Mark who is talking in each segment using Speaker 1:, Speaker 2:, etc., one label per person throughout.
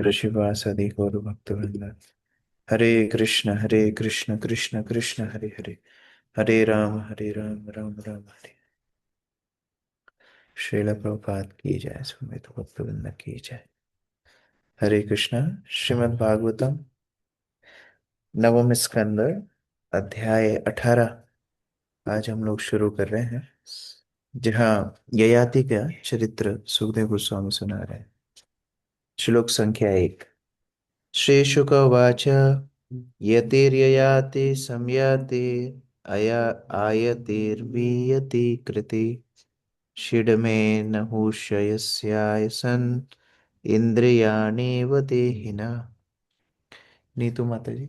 Speaker 1: ऋषिवासादि गौर भक्तवृंद। हरे कृष्ण कृष्ण कृष्ण हरे हरे, हरे राम राम राम हरे। श्रील प्रभुपाद की जय, सुमित भक्तवृंद की जय। हरे कृष्ण। श्रीमद् भागवतम नवम स्कंद अध्याय 18 आज हम लोग शुरू कर रहे हैं, जहाँ ययाति का चरित्र सुखदेव गोस्वामी सुना रहे हैं। श्लोक संख्या 1। श्री शुक उवाच यतिर्ययाति संयाति अया आयतिर्वीयति कृति षिडमे नहुष्यस्यायसन् इंद्रियाणेव देहिना। नीतू माता जी।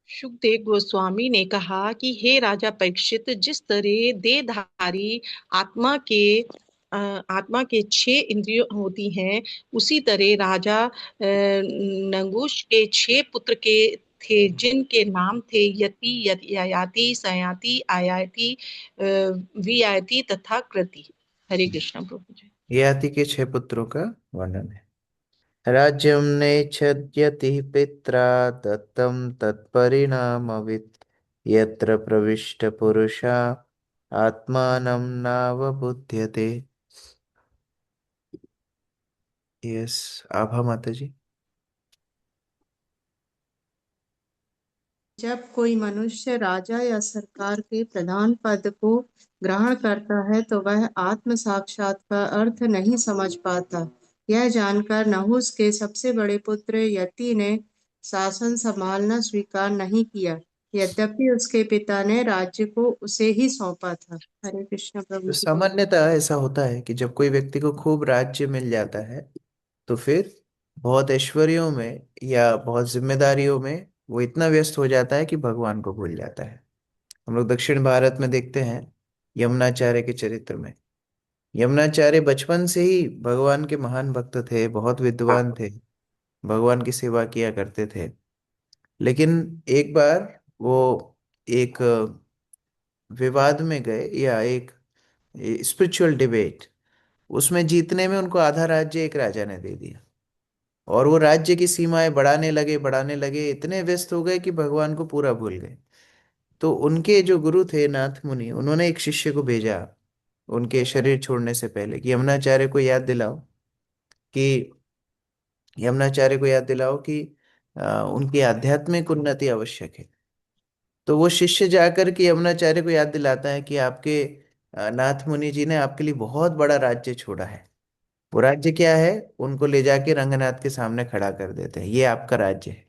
Speaker 2: सुखदेव गोस्वामी ने कहा कि हे राजा परीक्षित, जिस तरह देहधारी आत्मा के आत्मा के 6 इंद्रियों होती हैं, उसी तरह राजा नंगूश के 6 पुत्र के थे, जिनके नाम थे यति, ययाति, सयाति, आयाति, वियाति तथा कृति। हरे कृष्ण प्रभु जी।
Speaker 1: ययाति के 6 पुत्रों का वर्णन है। राज्यं नेच्छद्यति पित्रा दत्तं तत्परिणामवित् यत्र प्रविष्ट पुरुषा आत्मानं नावबुध्यते। यस, आभा माता जी।
Speaker 3: जब कोई मनुष्य राजा या सरकार के प्रधान पद को ग्रहण करता है तो वह आत्म साक्षात का अर्थ नहीं समझ पाता। यह जानकर नहुस के सबसे बड़े पुत्र यति ने शासन संभालना स्वीकार नहीं किया, यद्यपि उसके पिता ने राज्य को उसे ही सौंपा था। हरे कृष्ण प्रभु
Speaker 1: तो
Speaker 3: जी।
Speaker 1: सामान्यतः ऐसा होता है कि जब कोई व्यक्ति को खूब राज्य मिल जाता है तो फिर बहुत ऐश्वर्यों में या बहुत जिम्मेदारियों में वो इतना व्यस्त हो जाता है कि भगवान को भूल जाता है। हम लोग दक्षिण भारत में देखते हैं यमुनाचार्य के चरित्र में। यमुनाचार्य बचपन से ही भगवान के महान भक्त थे, बहुत विद्वान थे, भगवान की सेवा किया करते थे। लेकिन एक बार वो एक विवाद में गए, या एक स्पिरिचुअल डिबेट, उसमें जीतने में उनको आधा राज्य एक राजा ने दे दिया। और वो राज्य की सीमाएं बढ़ाने लगे, इतने व्यस्त हो गए कि भगवान को पूरा भूल गए। तो उनके जो गुरु थे नाथ मुनि, उन्होंने एक शिष्य को भेजा उनके शरीर छोड़ने से पहले कि यमुनाचार्य को याद दिलाओ कि उनकी आध्यात्मिक उन्नति आवश्यक है। तो वो शिष्य जाकर के यमुनाचार्य को याद दिलाता है कि आपके नाथ मुनि जी ने आपके लिए बहुत बड़ा राज्य छोड़ा है। वो राज्य क्या है? उनको ले जाके रंगनाथ के सामने खड़ा कर देते हैं, ये आपका राज्य है।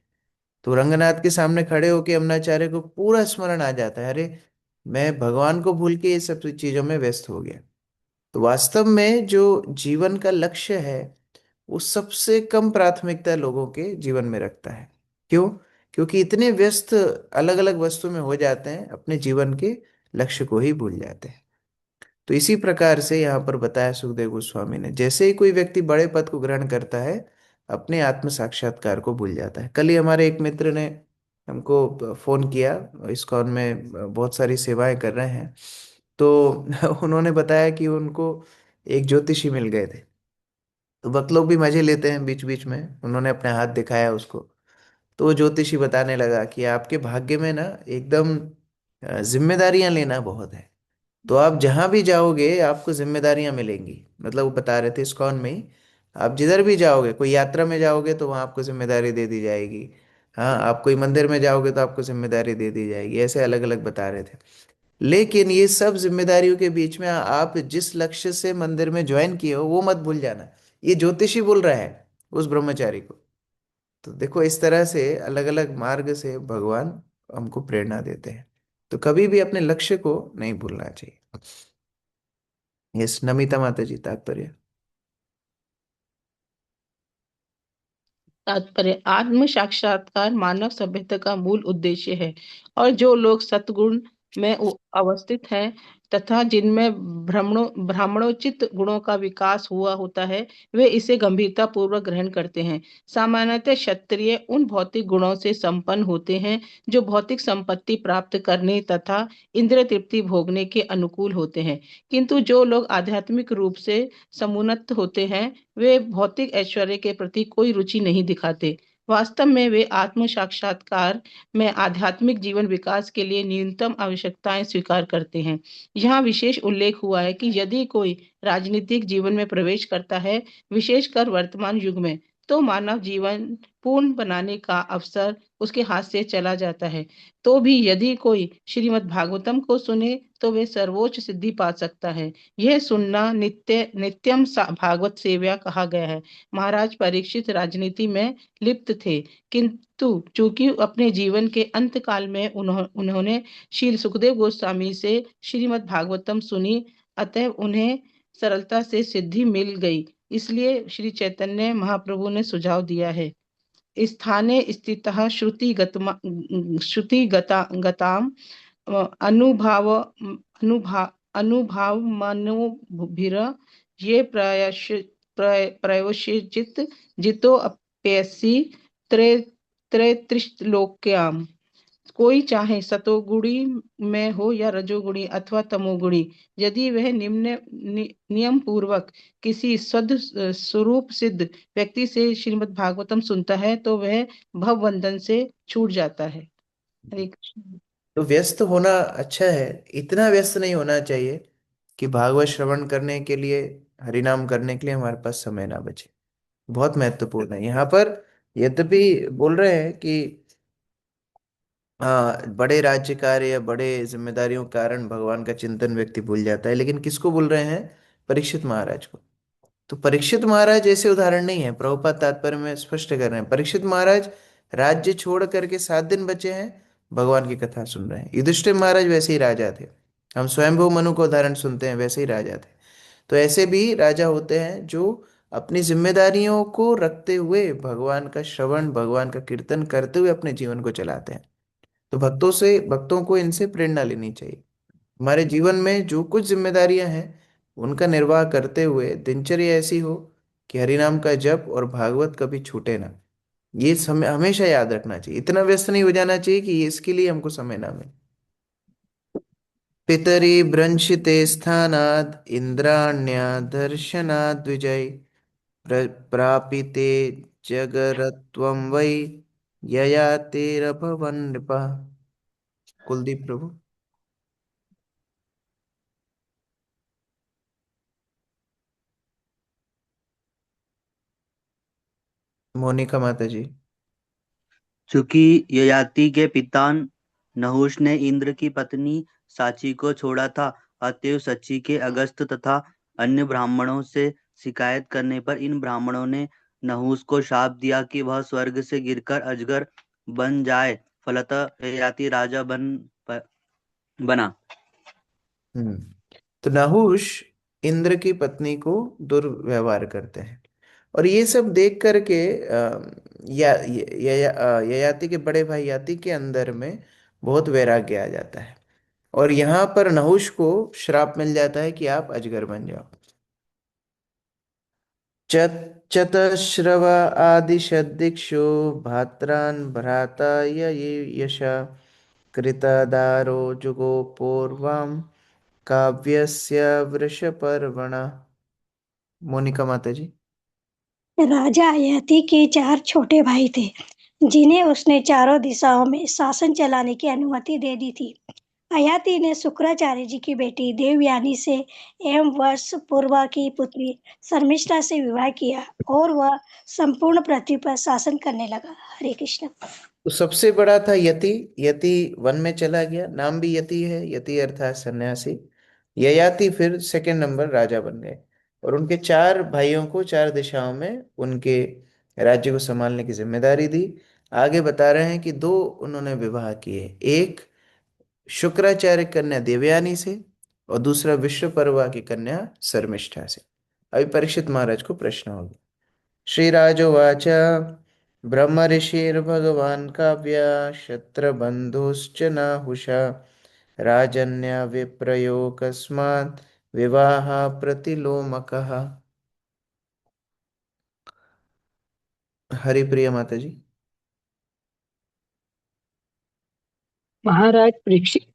Speaker 1: तो रंगनाथ के सामने खड़े होके यमुनाचार्य को पूरा स्मरण आ जाता है, अरे मैं भगवान को भूल के ये सब चीजों में व्यस्त हो गया। तो वास्तव में जो जीवन का लक्ष्य है वो सबसे कम प्राथमिकता लोगों के जीवन में रखता है। क्यों? क्योंकि इतने व्यस्त अलग अलग वस्तु में हो जाते हैं, अपने जीवन के लक्ष्य को ही भूल जाते हैं। तो इसी प्रकार से यहाँ पर बताया सुखदेव गोस्वामी ने, जैसे ही कोई व्यक्ति बड़े पद को ग्रहण करता है अपने आत्म साक्षात्कार को भूल जाता है। कल ही हमारे एक मित्र ने हमको फोन किया, इस्कॉन में बहुत सारी सेवाएं कर रहे हैं। तो उन्होंने बताया कि उनको एक ज्योतिषी मिल गए थे। तो वक्त लोग भी मजे लेते हैं बीच बीच में, उन्होंने अपने हाथ दिखाया उसको। तो वो ज्योतिषी बताने लगा कि आपके भाग्य में ना एकदम जिम्मेदारियां लेना बहुत है। तो आप जहां भी जाओगे आपको जिम्मेदारियां मिलेंगी। मतलब वो बता रहे थे इस्कॉन में ही, आप जिधर भी जाओगे, कोई यात्रा में जाओगे तो वहां आपको जिम्मेदारी दे दी जाएगी। हाँ, आप कोई मंदिर में जाओगे तो आपको जिम्मेदारी दे दी जाएगी। ऐसे अलग अलग बता रहे थे। लेकिन ये सब जिम्मेदारियों के बीच में आप जिस लक्ष्य से मंदिर में ज्वाइन किए हो वो मत भूल जाना। ये ज्योतिषी बोल रहा है उस ब्रह्मचारी को। तो देखो, इस तरह से अलग अलग मार्ग से भगवान हमको प्रेरणा देते हैं। तो कभी भी अपने लक्ष्य को नहीं भूलना चाहिए। यस, नमिता माता जी, तात्पर्य।
Speaker 2: तात्पर्य: आत्म साक्षात्कार मानव सभ्यता का मूल उद्देश्य है, और जो लोग सतगुण में अवस्थित हैं
Speaker 4: तथा जिनमें ब्राह्मणोचित गुणों का विकास हुआ होता है, वे इसे गंभीरता पूर्वक ग्रहण करते हैं। सामान्यतः क्षत्रिय उन भौतिक गुणों से संपन्न होते हैं जो भौतिक संपत्ति प्राप्त करने तथा इंद्रिय तृप्ति भोगने के अनुकूल होते हैं, किंतु जो लोग आध्यात्मिक रूप से समुन्नत होते हैं, वे भौतिक ऐश्वर्य के प्रति कोई रुचि नहीं दिखाते। वास्तव में वे आत्म साक्षात्कार में आध्यात्मिक जीवन विकास के लिए न्यूनतम आवश्यकताएं स्वीकार करते हैं। यहाँ विशेष उल्लेख हुआ है कि यदि कोई राजनीतिक जीवन में प्रवेश करता है, विशेषकर वर्तमान युग में, तो मानव जीवन पूर्ण बनाने का अवसर उसके हाथ से चला जाता है। तो भी यदि कोई श्रीमद् भागवतम को सुने तो वे सर्वोच्च सिद्धि पा सकता है। यह सुनना नित्यम भागवत सेव्या कहा गया है। महाराज परीक्षित राजनीति में लिप्त थे, किंतु चूंकि अपने जीवन के अंत काल में उन्होंने श्री सुखदेव गोस्वामी से श्रीमद् भागवतम सुनी, अतः उन्हें सरलता से सिद्धि मिल गई। इसलिए श्री चैतन्य महाप्रभु ने सुझाव दिया है, स्थाने स्थितः श्रुति गताम अनुभाव मनोभिर ये प्रयोशित जितो अप्यसी त्रे त्रैत्रिशलोक्याम। कोई चाहे सतोगुणी में हो या रजोगुणी अथवा तमोगुणी, यदि वह नियम पूर्वक किसी शुद्ध स्वरूप सिद्ध व्यक्ति से श्रीमद् भागवतम सुनता है तो वह भवबंधन से छूट जाता है। हरे कृष्ण।
Speaker 1: तो व्यस्त होना अच्छा है, इतना व्यस्त नहीं होना चाहिए कि भागवत श्रवण करने के लिए, हरिनाम करने के लिए हमारे पास समय ना बचे। बहुत महत्वपूर्ण है। यहाँ पर यद्यपि बोल रहे हैं कि बड़े राज्य कार्य या बड़े जिम्मेदारियों के कारण भगवान का चिंतन व्यक्ति भूल जाता है, लेकिन किसको बोल रहे हैं? परीक्षित महाराज को। तो परीक्षित महाराज ऐसे उदाहरण नहीं है, प्रभुपाद तात्पर्य में स्पष्ट कर रहे हैं। परीक्षित महाराज राज्य छोड़ करके 7 दिन बचे हैं, भगवान की कथा सुन रहे हैं। युधिष्ठिर महाराज वैसे ही राजा थे। हम स्वयंभू मनु को उदाहरण सुनते हैं, वैसे ही राजा थे। तो ऐसे भी राजा होते हैं जो अपनी जिम्मेदारियों को रखते हुए भगवान का श्रवण, भगवान का कीर्तन करते हुए अपने जीवन को चलाते हैं। तो भक्तों को इनसे प्रेरणा लेनी चाहिए। हमारे जीवन में जो कुछ जिम्मेदारियां हैं, उनका निर्वाह करते हुए दिनचर्या ऐसी हो कि हरिनाम का जप और भागवत कभी छूटे ना। ये समय हमेशा याद रखना चाहिए। इतना व्यस्त नहीं हो जाना चाहिए कि इसके लिए हमको समय ना मिले। पितरि भ्रंशिते स्थानाद इंद्राण्या दर्शनाद विजय प्रापिते जगरत्वं वै ययातिरभवन् नृपः। कुलदीप प्रभु। मोनिका माता जी।
Speaker 5: चूंकि ययाति के पिता नहुष ने इंद्र की पत्नी साची को छोड़ा था, अतएव सची के अगस्त तथा अन्य ब्राह्मणों से शिकायत करने पर इन ब्राह्मणों ने नहुष को शाप दिया कि वह स्वर्ग से गिरकर अजगर बन जाए। फलतः ययाति राजा बना।
Speaker 1: तो नहुष इंद्र की पत्नी को दुर्व्यवहार करते हैं, और ये सब देख करके ययाति के बड़े भाई याति के अंदर में बहुत वैराग्य आ जाता है, और यहाँ पर नहुष को श्राप मिल जाता है कि आप अजगर बन जाओ। चतश्रव आदिशदिक्षु भात्रान भ्राता ये यशा कृतदारो जुगो पूर्वम काव्यस्य वृषपर्वण। मोनिका माता जी।
Speaker 6: राजा अयति के 4 छोटे भाई थे, जिन्हें उसने चारों दिशाओं में शासन चलाने की अनुमति दे दी थी। अयति ने शुक्राचार्य जी की बेटी देवयानी से एवं वर्ष पूर्वा की पुत्री शर्मिष्ठा से विवाह किया और वह संपूर्ण पृथ्वी पर शासन करने लगा। हरे कृष्ण।
Speaker 1: तो सबसे बड़ा था यति। यति वन में चला गया, नाम भी यति है, यति अर्थात सन्यासी। ययाति फिर सेकंड नंबर राजा बन गए, और उनके 4 भाइयों को 4 दिशाओं में उनके राज्य को संभालने की जिम्मेदारी दी। आगे बता रहे हैं कि 2 उन्होंने विवाह किए, एक शुक्राचार्य कन्या देवयानी से और दूसरा विश्वपर्वा की कन्या शर्मिष्ठा से। अभी परीक्षित महाराज को प्रश्न होगा। श्रीराजोवाच ब्रह्म ऋषिर्भगवान् काव्य शत्रबन्धुश्च नाहुषा राजन्य विप्रयो कस्मात् विवाह प्रतिलोमकः। हरिप्रिय माता जी।
Speaker 7: महाराज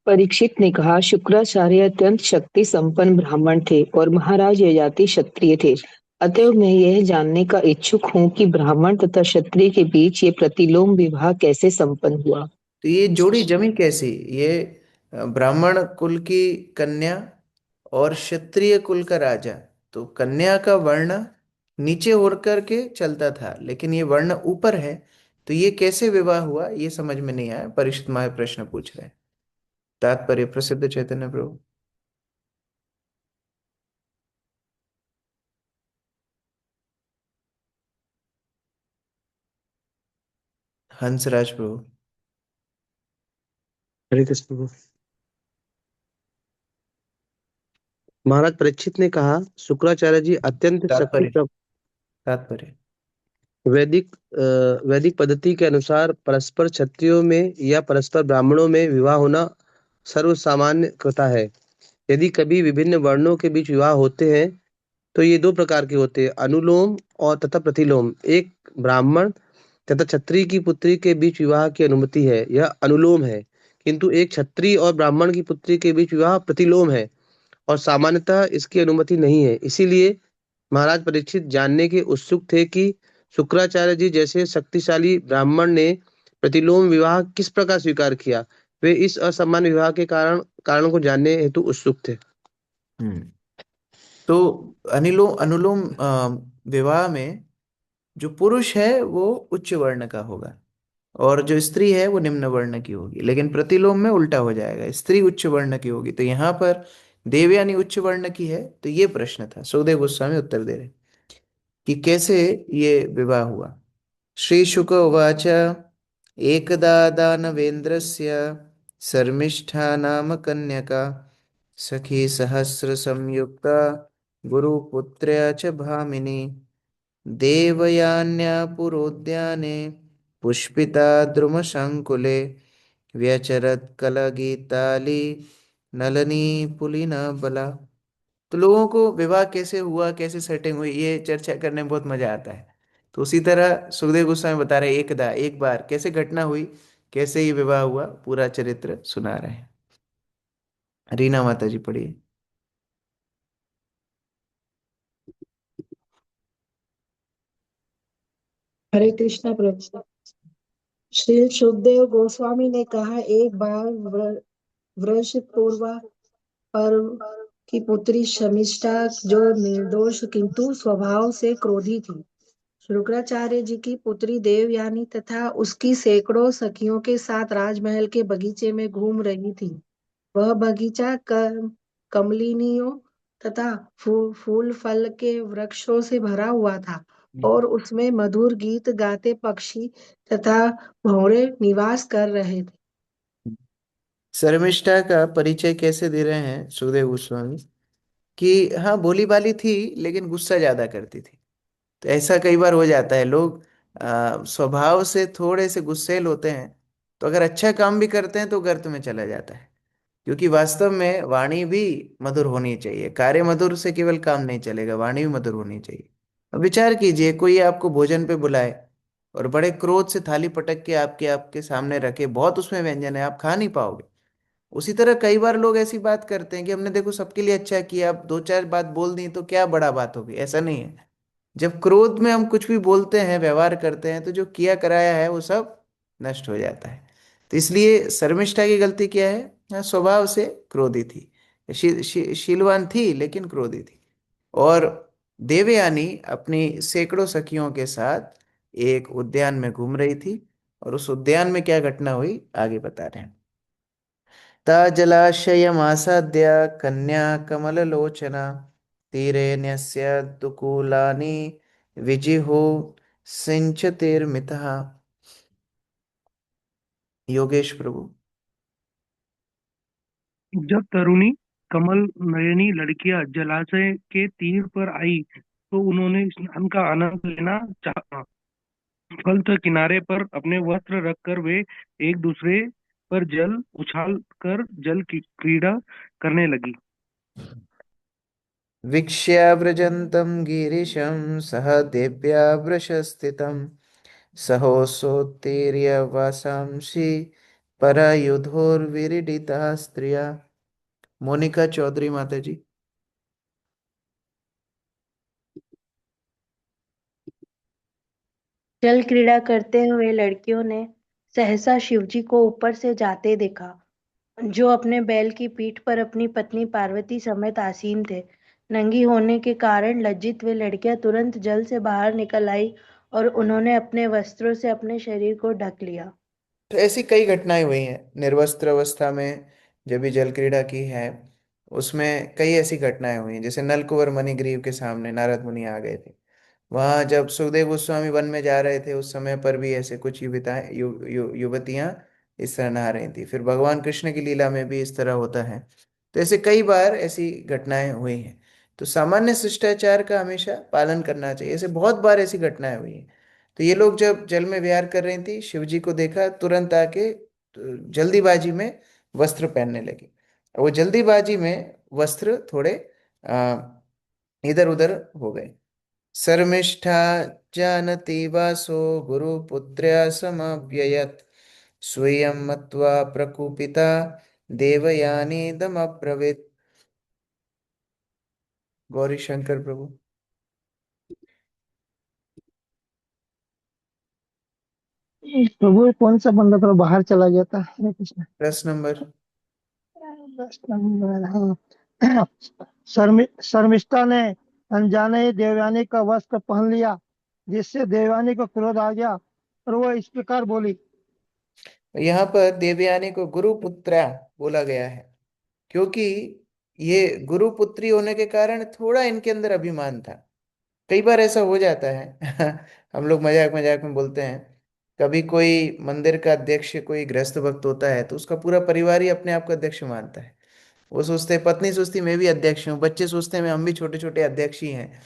Speaker 7: परीक्षित ने कहा, शुक्राचार्य अत्यंत शक्ति संपन्न ब्राह्मण थे और महाराज ययाति क्षत्रिय थे। अतएव मैं यह जानने का इच्छुक हूँ कि ब्राह्मण तथा क्षत्रिय के बीच ये प्रतिलोम विवाह कैसे संपन्न हुआ।
Speaker 1: तो ये जोड़ी जमी कैसी? ये ब्राह्मण कुल की कन्या और क्षत्रिय कुल का राजा। तो कन्या का वर्ण नीचे होकर करके चलता था, लेकिन ये वर्ण ऊपर है। तो ये कैसे विवाह हुआ, ये समझ में नहीं आया। परीक्षित महाराज प्रश्न पूछ रहे हैं। तात्पर्य प्रसिद्ध चैतन्य प्रभु। हंसराज प्रभु।
Speaker 8: हरे कृष्ण प्रभु। महाराज परीक्षित ने कहा, शुक्राचार्य जी अत्यंत शक्ति
Speaker 1: तात्पर्य तात्पर्य।
Speaker 8: वैदिक पद्धति के अनुसार परस्पर क्षत्रियों में या परस्पर ब्राह्मणों में विवाह होना सर्वसामान्य प्रथा है। यदि कभी विभिन्न वर्णों के बीच विवाह होते हैं तो ये दो प्रकार के होते हैं, अनुलोम और तथा प्रतिलोम। एक ब्राह्मण तथा क्षत्रिय की पुत्री के बीच विवाह की अनुमति है, यह अनुलोम है। किंतु एक क्षत्रिय और ब्राह्मण की पुत्री के बीच विवाह प्रतिलोम है और सामान्यतः इसकी अनुमति नहीं है। इसीलिए महाराज परीक्षित जानने के उत्सुक थे कि शुक्राचार्य जी जैसे शक्तिशाली ब्राह्मण ने प्रतिलोम विवाह किस प्रकार स्वीकार किया। वे इस असामान्य विवाह के कारण को जानने हेतु उत्सुक थे।
Speaker 1: तो अनुलोम विवाह में जो पुरुष है वो उच्च वर्ण का होगा और जो स्त्री है वो निम्न वर्ण की होगी। लेकिन प्रतिलोम में उल्टा हो जाएगा, स्त्री उच्च वर्ण की होगी। तो यहाँ पर देवयानी उच्च वर्ण की है। तो ये प्रश्न था, सुखदेव गोस्वामी उत्तर दे रहे कि कैसे ये विवाह हुआ। श्री शुक उवाच एकदा दानवेन्द्रस्य शर्मिष्ठा नाम कन्यका सखी सहस्र संयुक्ता गुरुपुत्र्या च भामिनी देवयान्या पुरोद्याने पुष्पिता द्रुमशङ्कुले व्यचरत् कलगीताली नलनी पुलिना बला। तो लोगों को विवाह कैसे हुआ, कैसे सेटिंग हुई, ये चर्चा करने में बहुत मजा आता है। तो उसी तरह सुखदेव गोस्वामी बता रहे हैं, एक बार कैसे घटना हुई, कैसे ये विवाह हुआ, पूरा चरित्र सुना रहे हैं। रीना माता जी पढ़िए।
Speaker 7: हरे कृष्णा प्रभु। श्री सुखदेव गोस्वामी ने कहा, एक बार वर्ष पूर्व पर्व की पुत्री शमिष्ठा, जो निर्दोष किंतु स्वभाव से क्रोधी थी, शुक्राचार्य जी की पुत्री देवयानी तथा उसकी सैकड़ों सखियों के साथ राजमहल के बगीचे में घूम रही थी। वह बगीचा कमलिनियों तथा फूल फल के वृक्षों से भरा हुआ था और उसमें मधुर गीत गाते पक्षी तथा भौरे निवास कर रहे थे।
Speaker 1: शर्मिष्ठा का परिचय कैसे दे रहे हैं सुखदेव गोस्वामी कि हाँ भोली भाली थी लेकिन गुस्सा ज्यादा करती थी। तो ऐसा कई बार हो जाता है, लोग स्वभाव से थोड़े से गुस्सैल होते हैं, तो अगर अच्छा काम भी करते हैं तो गर्त में चला जाता है। क्योंकि वास्तव में वाणी भी मधुर होनी चाहिए। कार्य मधुर से केवल काम नहीं चलेगा, वाणी भी मधुर होनी चाहिए। अब विचार कीजिए, कोई आपको भोजन पे बुलाए और बड़े क्रोध से थाली पटक के आपके आपके सामने रखे, बहुत उसमें व्यंजन है, आप खा नहीं पाओगे। उसी तरह कई बार लोग ऐसी बात करते हैं कि हमने देखो सबके लिए अच्छा किया, अब दो चार बात बोल दी तो क्या बड़ा बात होगी। ऐसा नहीं है। जब क्रोध में हम कुछ भी बोलते हैं, व्यवहार करते हैं, तो जो किया कराया है वो सब नष्ट हो जाता है। तो इसलिए शर्मिष्ठा की गलती क्या है? हाँ, स्वभाव से क्रोधी थी। शीलवान थी लेकिन क्रोधी थी। और देवयानी अपनी सैकड़ों सखियों के साथ एक उद्यान में घूम रही थी। और उस उद्यान में क्या घटना हुई आगे बता रहे हैं। ता जलाशयमासाद्य कन्या कमललोचना तीरे न्यस्य दुकूलानि विजिहु सिंचतेर्मितः। योगेश प्रभु।
Speaker 9: जब तरुणी कमल नयनी लड़कियां जलाशय के तीर पर आई तो उन्होंने स्नान का आनंद लेना चाहा। फल किनारे पर अपने वस्त्र रखकर वे एक दूसरे पर जल उछाल कर जल की क्रीड़ा करने लगी।
Speaker 1: वीक्ष्याव्रजन्तं गिरिशं सह देव्या वृषस्थितं सहोत्सोत्तीर्य वासांसि परयुधोर्विरीडिताः स्त्रिया। मोनिका चौधरी माता जी।
Speaker 10: जल क्रीड़ा करते हुए लड़कियों ने सहसा शिवजी को ऊपर से जाते देखा, जो अपने बैल की पीठ पर अपनी पत्नी पार्वती समेत आसीन थे। नंगी होने के कारण लज्जित वे लड़कियां तुरंत जल से बाहर निकल आई और उन्होंने अपने वस्त्रों से अपने शरीर को ढक लिया।
Speaker 1: तो ऐसी कई घटनाएं हुई हैं निर्वस्त्र अवस्था में, जब भी जल क्रीड़ा की है उसमें कई ऐसी घटनाएं हुई हैं। जैसे नलकुंवर मणिग्रीव के सामने नारद मुनि आ गए थे, वहां जब सुखदेव गोस्वामी वन में जा रहे थे उस समय पर भी ऐसे कुछ युवतियां इस तरह नहा रही थी। फिर भगवान कृष्ण की लीला में भी इस तरह होता है। तो ऐसे कई बार ऐसी घटनाएं हुई हैं। तो सामान्य शिष्टाचार का हमेशा पालन करना चाहिए। ऐसे बहुत बार ऐसी घटनाएं हुई हैं। तो ये लोग जब जल में विहार कर रही थी, शिव जी को देखा, तुरंत आके तो जल्दीबाजी में वस्त्र पहनने लगे। वो जल्दीबाजी में वस्त्र थोड़े इधर उधर हो गए। शर्मिष्ठा जानति वासो गुरुपुत्र्या समव्ययत् स्वीयं मत्वा प्रकुपिता देवयानीदमब्रवीत्। गौरी शंकर प्रभु।
Speaker 7: प्रभु कौन सा बंदा थोड़ा बाहर चला गया था, हरे कृष्ण।
Speaker 1: 10 नंबर।
Speaker 7: 10 नंबर, हाँ। शर्मिष्ठा ने अनजाने ही देवयानी का वस्त्र पहन लिया, जिससे देवयानी को क्रोध आ गया और वो इस प्रकार बोली।
Speaker 1: यहाँ पर देवयानी को गुरुपुत्रा बोला गया है, क्योंकि ये गुरुपुत्री होने के कारण थोड़ा इनके अंदर अभिमान था। कई बार ऐसा हो जाता है हम लोग मजाक मजाक में बोलते हैं, कभी कोई मंदिर का अध्यक्ष कोई गृहस्थ भक्त होता है तो उसका पूरा परिवार ही अपने आप को अध्यक्ष मानता है। वो सोचते हैं, पत्नी सोचती मैं भी अध्यक्ष हूँ, बच्चे सोचते हैं मैं हम भी छोटे छोटे अध्यक्ष ही हैं।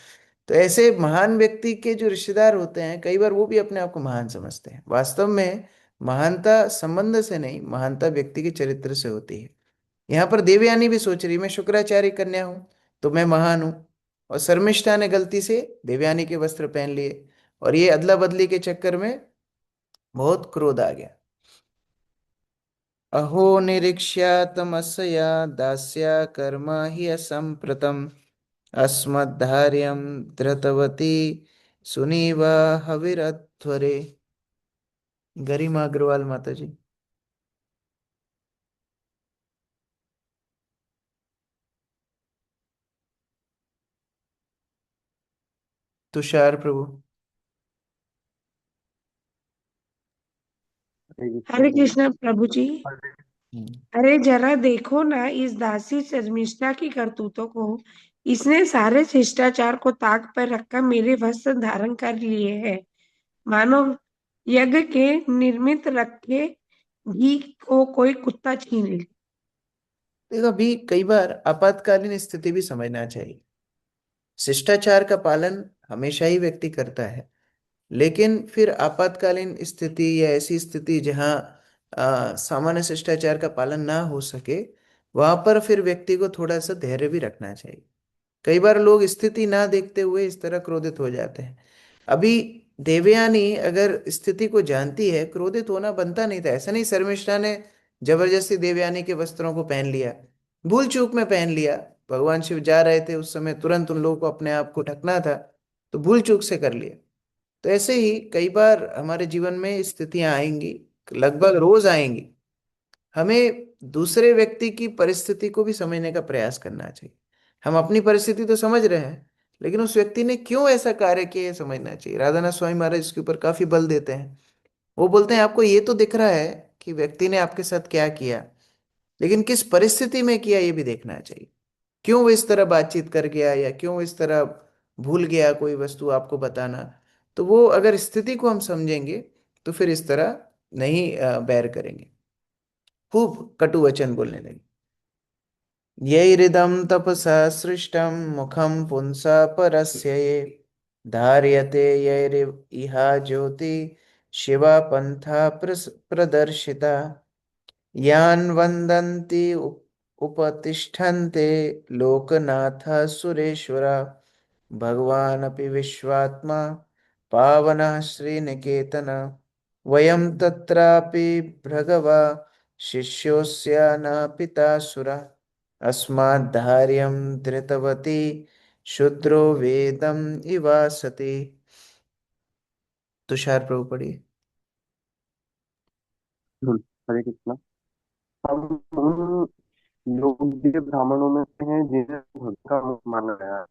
Speaker 1: तो ऐसे महान व्यक्ति के जो रिश्तेदार होते हैं कई बार वो भी अपने आप को महान समझते हैं। वास्तव में महानता संबंध से नहीं, महानता व्यक्ति के चरित्र से होती है। यहाँ पर देवयानी भी सोच रही मैं शुक्राचार्य कन्या हूँ तो मैं महान हूँ, और शर्मिष्ठा ने गलती से देवयानी के वस्त्र पहन लिए, और ये अदला बदली के चक्कर में बहुत क्रोध आ गया। अहो निरीक्ष्यातमस्या दास्या कर्म हि असंप्रतम अस्मद्धार्यं धृतवती सुनीवा हविरध्वरे। गरिमा अग्रवाल माता जी। तुषार प्रभु।
Speaker 7: हरे कृष्ण प्रभु जी।
Speaker 1: हम्म।
Speaker 7: अरे जरा देखो ना इस दासी शर्मिष्ठा की करतूतों को। इसने सारे शिष्टाचार को ताक पर रखकर मेरे वस्त्र धारण कर लिए है, मानो यज्ञ के निर्मित रखे घी को कोई कुत्ता छीन ले।
Speaker 1: देखो, अभी कई बार आपातकालीन स्थिति भी समझना चाहिए। शिष्टाचार का पालन हमेशा ही व्यक्ति करता है, लेकिन फिर आपातकालीन स्थिति या ऐसी स्थिति जहां सामान्य शिष्टाचार का पालन ना हो सके, वहां पर फिर व्यक्ति को थोड़ा सा धैर्य भी रखना चाहिए। कई बार लोग स्थिति ना देखते हुए इस तरह क्रोधित हो जाते हैं। अभी देवयानी अगर स्थिति को जानती है, क्रोधित होना बनता नहीं था। ऐसा नहीं शर्मिष्ठा ने जबरदस्ती देवयानी के वस्त्रों को पहन लिया, भूल चूक में पहन लिया। भगवान शिव जा रहे थे उस समय, तुरंत उन लोगों को अपने आप को ढकना था, तो भूल चूक से कर लिया। तो ऐसे ही कई बार हमारे जीवन में स्थितियां आएंगी, लगभग रोज आएंगी। हमें दूसरे व्यक्ति की परिस्थिति को भी समझने का प्रयास करना चाहिए। हम अपनी परिस्थिति तो समझ रहे हैं, लेकिन उस व्यक्ति ने क्यों ऐसा कार्य किया ये समझना चाहिए। राधानाथ स्वामी महाराज इसके ऊपर काफी बल देते हैं। वो बोलते हैं आपको ये तो दिख रहा है कि व्यक्ति ने आपके साथ क्या किया, लेकिन किस परिस्थिति में किया ये भी देखना चाहिए। क्यों वो इस तरह बातचीत कर गया, या क्यों इस तरह भूल गया कोई वस्तु आपको बताना। तो वो अगर स्थिति को हम समझेंगे तो फिर इस तरह नहीं बैर करेंगे। खूब कटु वचन बोलने लगे। यैरिदं तपसा सृष्टं मुखं पुंसा परस्य ये धार्यते यैरिव इहा ज्योति शिवा पंथा प्रदर्शिता। यान् वन्दन्ति उपतिष्ठन्ते लोकनाथः सुरेश्वर भगवानपि विश्वात्मा पावनः श्रीनिकेतन वयं तत्रापि भृगवा शिष्योऽस्य न पितासुरः अस्माद्धार्यं धृतवती शूद्रो वेदम् इवासति। तुषार प्रभु पढ़िए।
Speaker 11: हरे कृष्णा। हम उन योग्य ब्राह्मणों में से हैं जिन्हें भगवान का मुख माना गया है।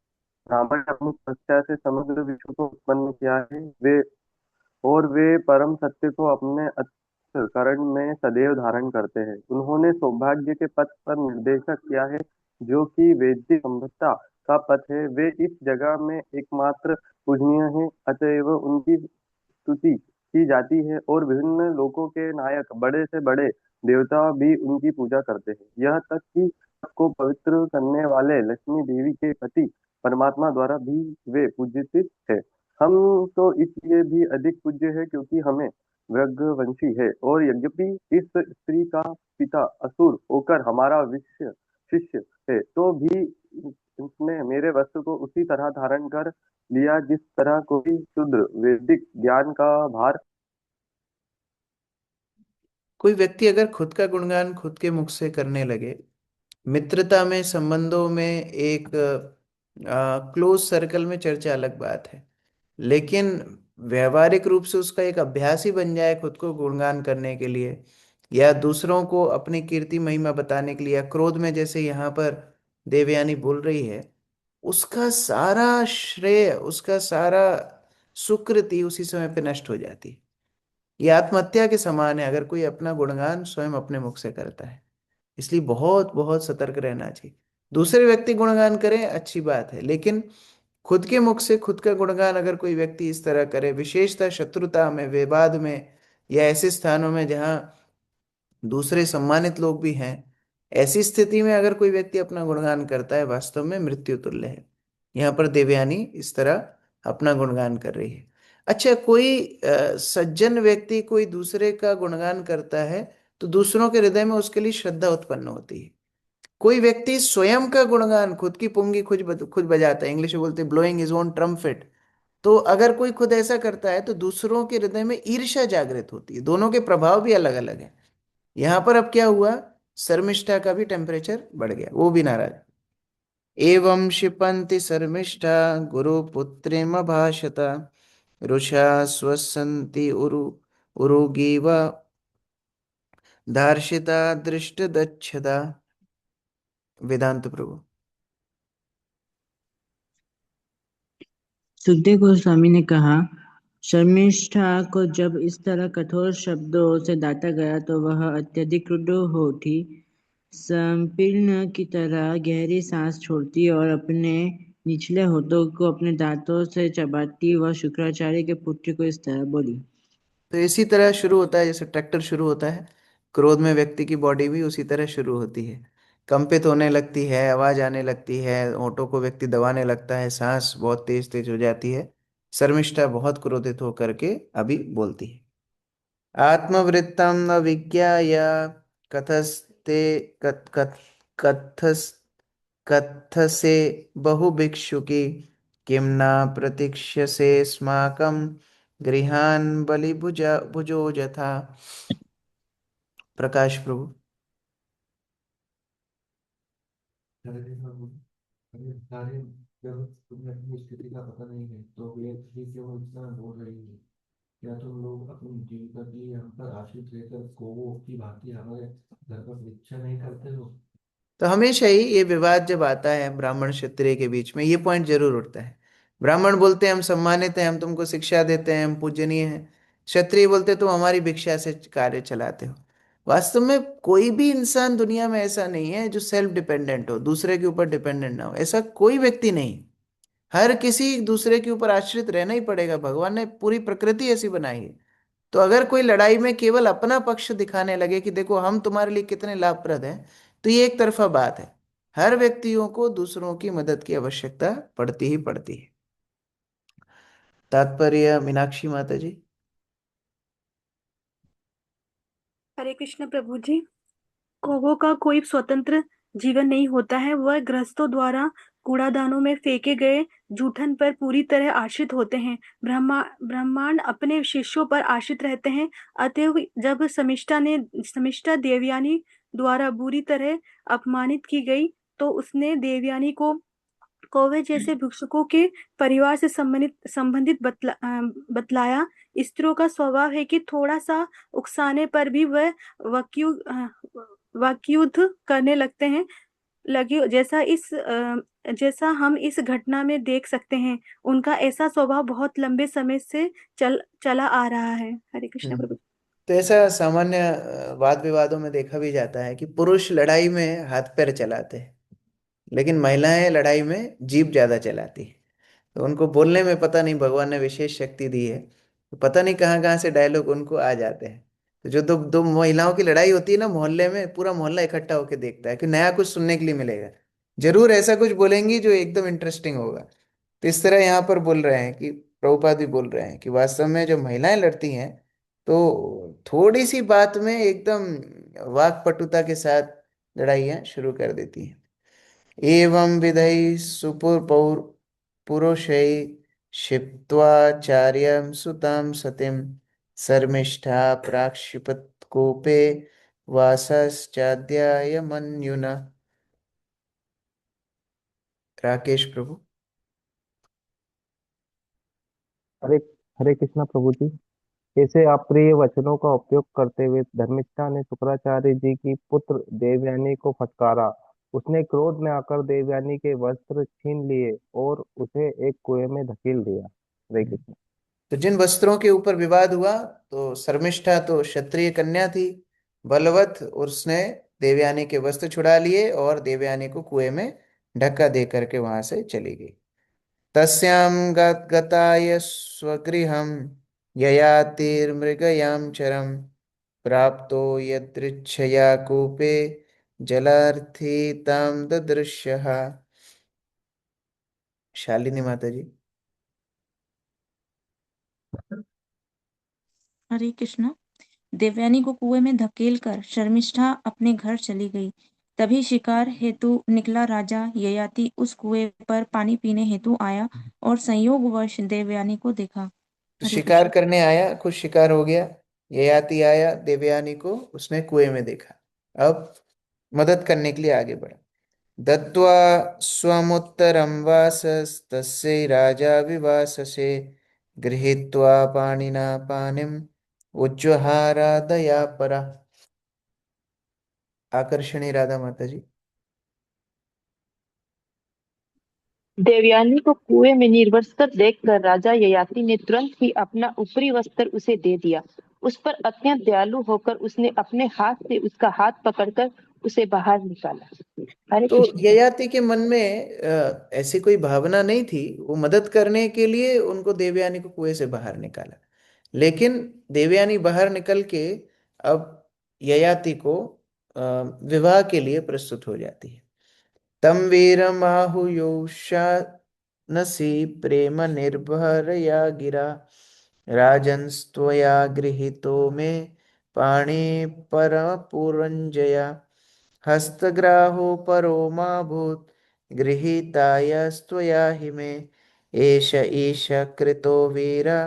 Speaker 11: ब्राह्मण ने अपनी तपस्या से समग्र विश्व को उत्पन्न किया है। वे परम सत्य को अपने अंतःकरण में सदैव धारण करते हैं। उन्होंने सौभाग्य के पथ पर निर्देशक किया है, जो कि वैदिक सभ्यता का पथ है। वे इस जगह में एकमात्र पूजनीय हैं, अतएव उनकी स्तुति की जाती है और विभिन्न लोकों के नायक बड़े से बड़े देवता भी उनकी पूजा करते हैं। यह तक कि सबको पवित्र करने वाले लक्ष्मी देवी के पति परमात्मा द्वारा भी वे पूजित है। हम तो इसलिए भी अधिक पूज्य है क्योंकि हमें वृषवंशी है, और यद्यपि इस स्त्री का पिता असुर होकर हमारा विश्व शिष्य है, तो भी उसने मेरे वस्त्र को उसी तरह धारण कर लिया जिस तरह कोई शूद्र वैदिक ज्ञान का भार।
Speaker 1: कोई व्यक्ति अगर खुद का गुणगान खुद के मुख से करने लगे, मित्रता में, संबंधों में, एक क्लोज सर्कल में चर्चा अलग बात है, लेकिन व्यवहारिक रूप से उसका एक अभ्यास ही बन जाए खुद को गुणगान करने के लिए, या दूसरों को अपनी कीर्ति महिमा बताने के लिए, या क्रोध में जैसे यहाँ पर देवयानी बोल रही है, उसका सारा श्रेय, उसका सारा सुकृति उसी समय पे नष्ट हो जाती है। ये आत्महत्या के समान है अगर कोई अपना गुणगान स्वयं अपने मुख से करता है। इसलिए बहुत बहुत सतर्क रहना चाहिए। दूसरे व्यक्ति गुणगान करें अच्छी बात है, लेकिन खुद के मुख से खुद का गुणगान अगर कोई व्यक्ति इस तरह करे, विशेषतः शत्रुता में, विवाद में, या ऐसे स्थानों में जहां दूसरे सम्मानित लोग भी हैं, ऐसी स्थिति में अगर कोई व्यक्ति अपना गुणगान करता है, वास्तव में मृत्यु तुल्य है। यहाँ पर देवयानी इस तरह अपना गुणगान कर रही है। अच्छा, कोई सज्जन व्यक्ति कोई दूसरे का गुणगान करता है तो दूसरों के हृदय में उसके लिए श्रद्धा उत्पन्न होती है। कोई व्यक्ति स्वयं का गुणगान, खुद की पुंगी खुद बजाता है, इंग्लिश में बोलते हैं ब्लोइंग इज ओन ट्रम्पेट, तो अगर कोई खुद ऐसा करता है तो दूसरों के हृदय में ईर्ष्या जागृत होती है। दोनों के प्रभाव भी अलग अलग हैं। यहां पर अब क्या हुआ, शर्मिष्ठा का भी टेम्परेचर बढ़ गया, वो भी नाराज। एवं क्षिपन्ति शर्मिष्ठा गुरुपुत्रेमभाषत रुषा स्वसन्ति उरुगीव धार्षिता दृष्टदक्षता। वेदांत प्रभु।
Speaker 12: सुखदेव गोस्वामी ने कहा, शर्मिष्ठा को जब इस तरह कठोर शब्दों से डांटा गया तो वह अत्यधिक क्रुद्ध हो उठी। संपीड़न की तरह गहरी सांस छोड़ती और अपने निचले होठों को अपने दांतों से चबाती वह शुक्राचार्य के पुत्र को इस तरह बोली।
Speaker 1: तो इसी तरह शुरू होता है, जैसे ट्रैक्टर शुरू होता है, क्रोध में व्यक्ति की बॉडी भी उसी तरह शुरू होती है, कंपित होने लगती है, आवाज आने लगती है, होठों को व्यक्ति दबाने लगता है, सांस बहुत तेज तेज हो जाती है। शर्मिष्ठा बहुत क्रोधित होकर के अभी बोलती है। आत्मवृत्तम न विज्ञाय कथस्ते कथ कथ कथस कथसे बहुभिक्षुकी किं न प्रतीक्ष्यसे स्माकं गृहान् बलिभुजा भुजो यथा। प्रकाश प्रभु।
Speaker 13: अरे सारे, जब तुम्हें अपनी स्थिति का पता नहीं है तो वे भी क्यों इतना बोल रही है? क्या तुम लोग अपनी जीविका के लिए हम पर आश्रित रहकर कोवों की भांति हमारे घर पर भिक्षा नहीं करते हो?
Speaker 1: तो हमेशा ही ये विवाद जब आता है ब्राह्मण क्षत्रिय के बीच में, ये पॉइंट जरूर उठता है। ब्राह्मण बोलते हैं हम सम्मानित हैं, हम तुमको शिक्षा देते हैं, हम पूजनीय हैं। क्षत्रिय बोलते तुम हमारी भिक्षा से कार्य चलाते हो। वास्तव में कोई भी इंसान दुनिया में ऐसा नहीं है जो सेल्फ डिपेंडेंट हो, दूसरे के ऊपर डिपेंडेंट ना हो, ऐसा कोई व्यक्ति नहीं। हर किसी दूसरे के ऊपर आश्रित रहना ही पड़ेगा, भगवान ने पूरी प्रकृति ऐसी बनाई है। तो अगर कोई लड़ाई में केवल अपना पक्ष दिखाने लगे कि देखो हम तुम्हारे लिए कितने लाभप्रद हैं, तो ये एक तरफा बात है। हर व्यक्तियों को दूसरों की मदद की आवश्यकता पड़ती ही पड़ती है। तात्पर्य मीनाक्षी माता जी।
Speaker 14: हरे कृष्ण प्रभु जी। कौवों का कोई स्वतंत्र जीवन नहीं होता है। वह गृहस्थों द्वारा कूड़ादानों में फेंके गए जूठन पर पूरी तरह आश्रित होते हैं। ब्रह्मांड अपने शिष्यों पर आश्रित रहते हैं। अतएव जब शमिष्ठा देवयानी द्वारा बुरी तरह अपमानित की गई तो उसने देवयानी को कौवे जैसे भिक्षुकों के परिवार से संबंधित बतलाया। स्त्रियों का स्वभाव है कि थोड़ा सा उकसाने पर भी वह वाक्युद्ध करने लगते हैं। जैसा हम इस घटना में देख सकते हैं, उनका ऐसा स्वभाव बहुत लंबे समय से चला आ रहा है। हरे कृष्ण प्रभु।
Speaker 1: तो ऐसा सामान्य वाद विवादों में देखा भी जाता है कि पुरुष लड़ाई में हाथ पैर चलाते हैं, लेकिन महिलाएं लड़ाई में जीभ ज्यादा चलाती है। तो उनको बोलने में पता नहीं भगवान ने विशेष शक्ति दी है, तो पता नहीं कहाँ कहाँ से डायलॉग उनको आ जाते हैं। तो जो दो दो महिलाओं की लड़ाई होती है ना, मोहल्ले में पूरा मोहल्ला इकट्ठा होकर देखता है कि नया कुछ सुनने के लिए मिलेगा, जरूर ऐसा कुछ बोलेंगी जो एकदम इंटरेस्टिंग होगा। तो इस तरह यहाँ पर बोल रहे हैं कि प्रभुपाद भी बोल रहे हैं कि वास्तव में जो महिलाएं लड़ती हैं तो थोड़ी सी बात में एकदम वाक्पटुता के साथ लड़ाइयाँ शुरू कर देती हैं। एवं विधै सुपुरपौर पुरुषै क्षिप्त्वाचार्यं सुतां सतीं शर्मिष्ठा प्राक्षिपत्कूपे वासश्चाद्याय मन्युना। राकेश प्रभु।
Speaker 15: हरे हरे कृष्णा प्रभु जी। ऐसे अप्रिय वचनों का उपयोग करते हुए धर्मिष्ठा ने शुक्राचार्य जी की पुत्र देवयानी को फटकारा। उसने क्रोध में आकर देवयानी के वस्त्र छीन लिए और उसे एक कुएं में धकेल दिया। हरे कृष्ण।
Speaker 1: तो जिन वस्त्रों के ऊपर विवाद हुआ, तो शर्मिष्ठा तो क्षत्रिय कन्या थी, बलवत, और उसने देवयानी के वस्त्र छुड़ा लिए और देवयानी को कुएं में धक्का दे करके वहां से चली गई। तस्यां गताय स्वगृहं ययातिर्मृगयां चरम प्राप्तो यदृच्छया कूपे जलार्थी तां ददृश्यः। शालिनी माता जी।
Speaker 16: हरे कृष्ण। देवयानी को कुएं में धकेलकर शर्मिष्ठा अपने घर चली गई। तभी शिकार हेतु निकला राजा ययाति उस कुएं पर पानी पीने हेतु आया और संयोगवश देवयानी को देखा।
Speaker 1: तो
Speaker 16: हरे
Speaker 1: शिकार
Speaker 16: कृष्ण।
Speaker 1: करने आया, खुद शिकार हो गया। ययाति आया, देवयानी को उसने कुएं में देखा, अब मदद करने के लिए आगे बढ़ा। दत्वा स्वमुत्तरं वासस्तस्यै राजा विवाससे गृहीत्वा पाणिना पानिम उज्जहारा दया परा। आकर्षणी राधा माता जी।
Speaker 17: देवयानी को कुएं में निर्वस्त्र देखकर राजा ययाति ने तुरंत ही अपना ऊपरी वस्त्र उसे दे दिया। उस पर अत्यंत दयालु होकर उसने अपने हाथ से उसका हाथ पकड़कर उसे बाहर निकाला। हरे
Speaker 1: तो
Speaker 17: कृष्ण।
Speaker 1: ययाति के मन में ऐसी कोई भावना नहीं थी, वो मदद करने के लिए उनको देवयानी को कुएं से बाहर निकाला। लेकिन देवयानी बाहर निकल के अब ययाति को विवाह के लिए प्रस्तुत हो जाती है। तम वीरमाहुयोषानसि प्रेम निर्भरया गिरा राजन्स्त्वया गृहीतो मे पाणि परम पुरंजया हस्तग्राहो परो मा भूत् गृहीतायस्त्वया हि मे एष ईश कृतो वीरा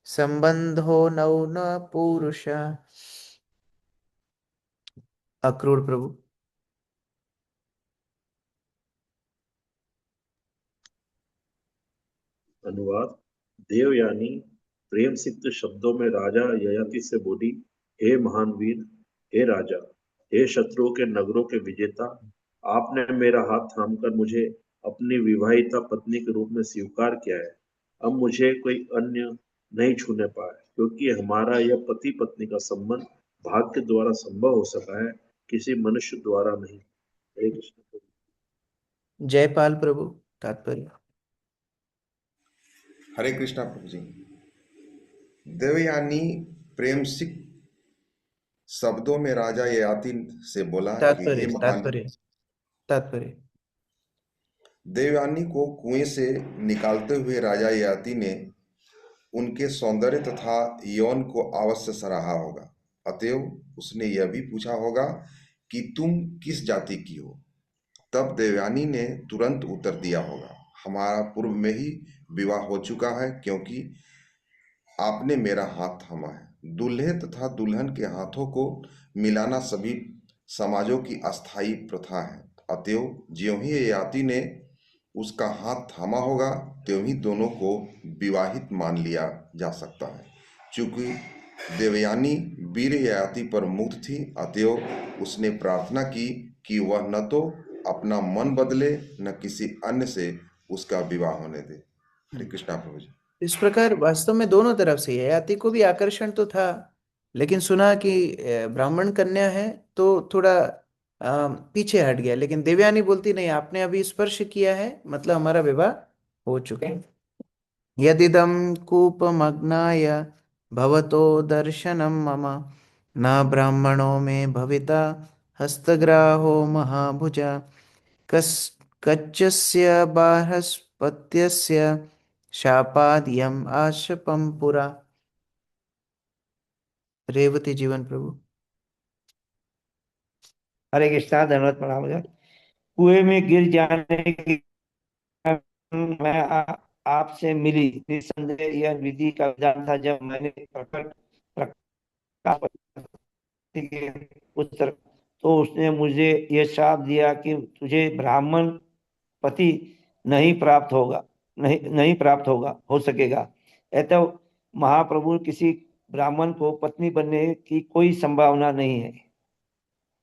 Speaker 1: संबंधो नौ न पुरुष। अक्रूर प्रभु।
Speaker 18: अनुवाद। देवयानी प्रेम सिक्त शब्दों में राजा ययाति से बोली, हे महान वीर, हे राजा, हे शत्रुओं के नगरों के विजेता, आपने मेरा हाथ थामकर मुझे अपनी विवाहिता पत्नी के रूप में स्वीकार किया है। अब मुझे कोई अन्य नहीं छूने पाए, क्योंकि हमारा यह पति पत्नी का संबंध भाग्य द्वारा संभव हो सका है, किसी मनुष्य द्वारा नहीं। हरे कृष्ण।
Speaker 1: जयपाल प्रभु। तात्पर्य।
Speaker 19: हरे कृष्णा प्रभु जी। देवयानी प्रेम सिख शब्दों में राजा ययाति से बोला कि हे महान।
Speaker 1: तात्पर्य।
Speaker 19: देवयानी को कुएं से निकालते हुए राजा ययाति ने उनके सौंदर्य तथा यौन को अवश्य सराहा होगा। अतएव उसने यह भी पूछा होगा कि तुम किस जाति की हो। तब देवयानी ने तुरंत उत्तर दिया होगा, हमारा पूर्व में ही विवाह हो चुका है, क्योंकि आपने मेरा हाथ थामा है। दूल्हे तथा दुल्हन के हाथों को मिलाना सभी समाजों की अस्थायी प्रथा है। अतएव ज्यों ही ययाति ने उसका हाथ थामा होगा, त्यों ही दोनों को विवाहित मान लिया जा सकता है। चूंकि देवयानी वीर ययाति पर मुग्ध थी, अतएव उसने प्रार्थना की कि वह न तो अपना मन बदले, न किसी अन्य से उसका विवाह होने दे। हरे कृष्णा प्रभु जी।
Speaker 1: इस प्रकार वास्तव में दोनों तरफ से ययाति को भी आकर्षण तो था, लेकिन सुना कि ब्राह्मण कन्या है तो थोड़ा पीछे हट गया। लेकिन देवयानी बोलती नहीं, आपने अभी स्पर्श किया है मतलब हमारा विवाह हो चुका है। यदिदं कूपमग्नाय भवतो दर्शनं मम, न ब्राह्मणो मे भविता हस्तग्राहो महाभुजा, कस् कच्चस्य बार्हस्पत्यस्य शापाद यम आशपम पुरा। रेवती जीवन प्रभु।
Speaker 20: हरे कृष्णा, धन्यवाद प्रणाम सर। कुएं में गिर जाने के कारण मैं आपसे मिली। निस्संदेह यह विधि का विधान था। जब मैंने प्रकाश के पुत्र, तो उसने मुझे यह शाप दिया कि तुझे ब्राह्मण पति नहीं प्राप्त होगा, नहीं प्राप्त होगा हो सकेगा। अतः महाप्रभु, किसी ब्राह्मण को पत्नी बनने की कोई संभावना नहीं है।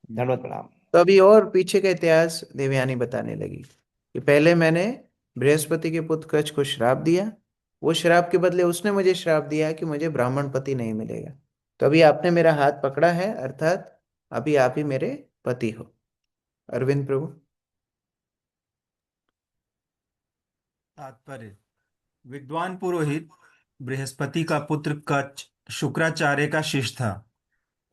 Speaker 20: धन्यवाद प्रणाम।
Speaker 1: तो अभी और पीछे का इतिहास देवयानी बताने लगी कि पहले मैंने बृहस्पति के पुत्र कच्छ को श्राप दिया, वो श्राप के बदले उसने मुझे श्राप दिया कि मुझे ब्राह्मण पति नहीं मिलेगा। तो अभी आपने मेरा हाथ पकड़ा है, अर्थात अभी आप ही मेरे पति हो। अरविंद प्रभु।
Speaker 21: तात्पर्य: विद्वान पुरोहित बृहस्पति का पुत्र कच्छ शुक्राचार्य का शिष्य था।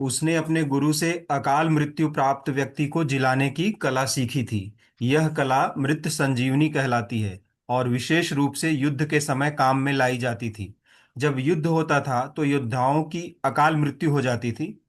Speaker 21: उसने अपने गुरु से अकाल मृत्यु प्राप्त व्यक्ति को जिलाने की कला सीखी थी। यह कला मृत संजीवनी कहलाती है और विशेष रूप से युद्ध के समय काम में लाई जाती थी। जब युद्ध होता था तो योद्धाओं की अकाल मृत्यु हो जाती थी,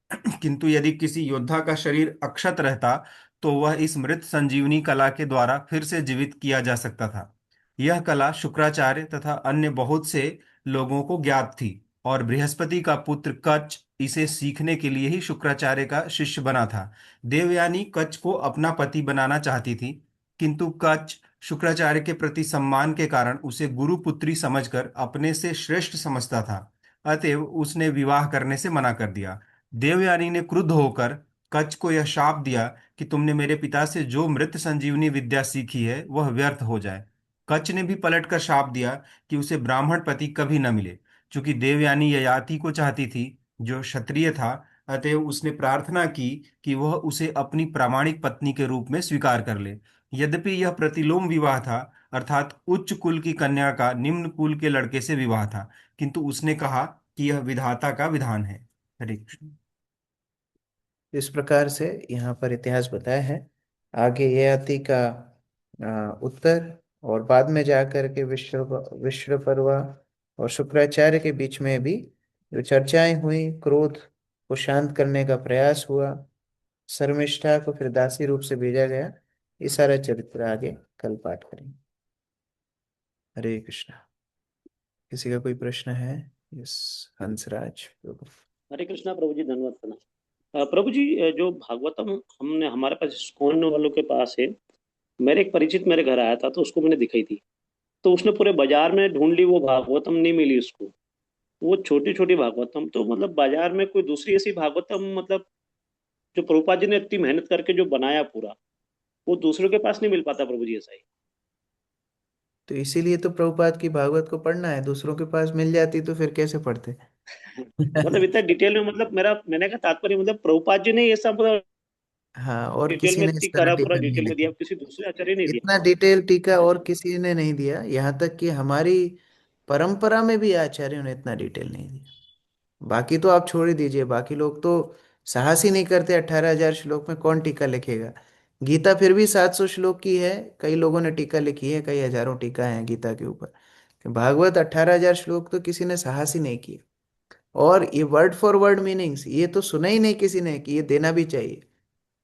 Speaker 21: किंतु यदि किसी योद्धा का शरीर अक्षत रहता तो वह इस मृत संजीवनी कला के द्वारा फिर से जीवित किया जा सकता था। यह कला शुक्राचार्य तथा अन्य बहुत से लोगों को ज्ञात थी और बृहस्पति का पुत्र कच्छ इसे सीखने के लिए ही शुक्राचार्य का शिष्य बना था। देवयानी कच्छ को अपना पति बनाना चाहती थी, किंतु कच्छ शुक्राचार्य के प्रति सम्मान के कारण उसे गुरु पुत्री समझकर अपने से श्रेष्ठ समझता था। अतएव उसने विवाह करने से मना कर दिया। देवयानी ने क्रुद्ध होकर कच्छ को यह शाप दिया कि तुमने मेरे पिता से जो मृत संजीवनी विद्या सीखी है वह व्यर्थ हो जाए। कच्छ ने भी पलटकर शाप दिया कि उसे ब्राह्मण पति कभी न मिले। चूंकि देवयानी ययाति को चाहती थी जो क्षत्रिय था, अतएव उसने प्रार्थना की कि वह उसे अपनी प्रामाणिक पत्नी के रूप में स्वीकार कर ले। यद्यपि यह प्रतिलोम विवाह था, अर्थात उच्च कुल की कन्या का निम्न कुल के लड़के से विवाह था, किंतु उसने कहा कि यह विधाता का विधान है। हरे कृष्ण।
Speaker 1: इस प्रकार से यहाँ पर इतिहास बताया है। आगे ययाति का उत्तर और बाद में जाकर के विश्वपर्वा और शुक्राचार्य के बीच में भी जो चर्चाएं हुई, क्रोध को शांत करने का प्रयास हुआ, शर्मिष्ठा को फिर दासी रूप से भेजा गया, ये सारा चरित्र आगे कल पाठ करेंगे। हरे कृष्णा। किसी का कोई प्रश्न है? यस, हंसराज प्रभु।
Speaker 22: हरे कृष्णा प्रभु जी, धन्यवाद करना। प्रभु जी, जो भागवतम हमने हमारे पास इस्कॉन वालों के पास है, मेरे एक परिचित मेरे घर आया था तो उसको मैंने दिखाई थी, तो उसने पूरे बाजार में ढूंढ ली, वो भागवतम नहीं मिली उसको। वो छोटी छोटी भागवतम, तो मतलब बाजार में कोई दूसरी ऐसी भागवतम, मतलब जो प्रभुपाद जी ने इतनी मेहनत करके जो बनाया पूरा, वो दूसरों के पास नहीं मिल पाता प्रभु जी, ऐसा ही।
Speaker 1: तो इसीलिए तो प्रभुपाद की भागवत को पढ़ना है, दूसरों के पास मिल जाती तो फिर कैसे पढ़ते?
Speaker 22: मतलब इतना डिटेल में, मतलब मैंने कहा तात्पर्य, मतलब प्रभुपाद जी ने ऐसा मतलब
Speaker 1: हाँ, और
Speaker 22: डिटेल
Speaker 1: किसी
Speaker 22: में
Speaker 1: ने इस
Speaker 22: इतनी
Speaker 1: तरह
Speaker 22: करा, पूरा
Speaker 1: टीका नहीं
Speaker 22: डिटेल में
Speaker 1: लिखा।
Speaker 22: दिया, किसी दूसरे आचार्य ने दिया।
Speaker 1: इतना डिटेल टीका और किसी ने नहीं दिया, यहाँ तक कि हमारी परंपरा में भी आचार्यों ने इतना डिटेल नहीं दिया। बाकी तो आप छोड़ ही दीजिए, बाकी लोग तो साहस ही नहीं करते। 18,000 श्लोक में कौन टीका लिखेगा? गीता फिर भी 700 श्लोक की है, कई लोगों ने टीका लिखी है, कई हजारों टीका है गीता के ऊपर। भागवत 18,000 श्लोक तो किसी ने साहस ही नहीं किया। और ये वर्ड फॉर वर्ड मीनिंग्स ये तो सुना ही नहीं किसी ने कि ये देना भी चाहिए।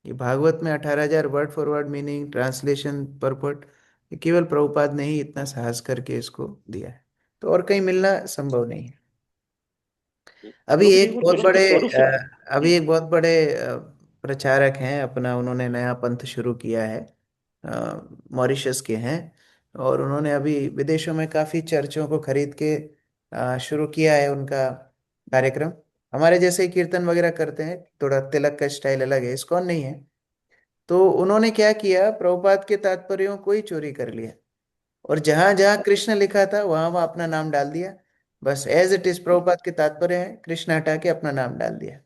Speaker 1: ये भागवत में 18,000 word for word meaning translation purport केवल प्रभुपाद ने ही इतना साहस करके इसको दिया है, तो और कहीं मिलना संभव नहीं है। अभी
Speaker 22: प्रभु जी
Speaker 1: एक
Speaker 22: वो
Speaker 1: बहुत
Speaker 22: कृष्ण के
Speaker 1: बड़े
Speaker 22: स्वरूप से
Speaker 1: अभी एक बहुत बड़े प्रचारक हैं, अपना उन्होंने नया पंथ शुरू किया है, मॉरिशस के हैं, और उन्होंने अभी विदेशों में काफी चर्चों को खरीद के शुरू किया है उनका कार्यक्रम। हमारे जैसे ही कीर्तन वगैरह करते हैं, थोड़ा तिलक का स्टाइल अलग है, इस्कॉन नहीं है। तो उन्होंने क्या किया, प्रभुपाद के तात्पर्यों को ही चोरी कर लिया, और जहां जहां कृष्ण लिखा था वहां वहां अपना नाम डाल दिया। बस एज इट इज प्रभुपाद के तात्पर्य है, कृष्ण हटा के अपना नाम डाल दिया।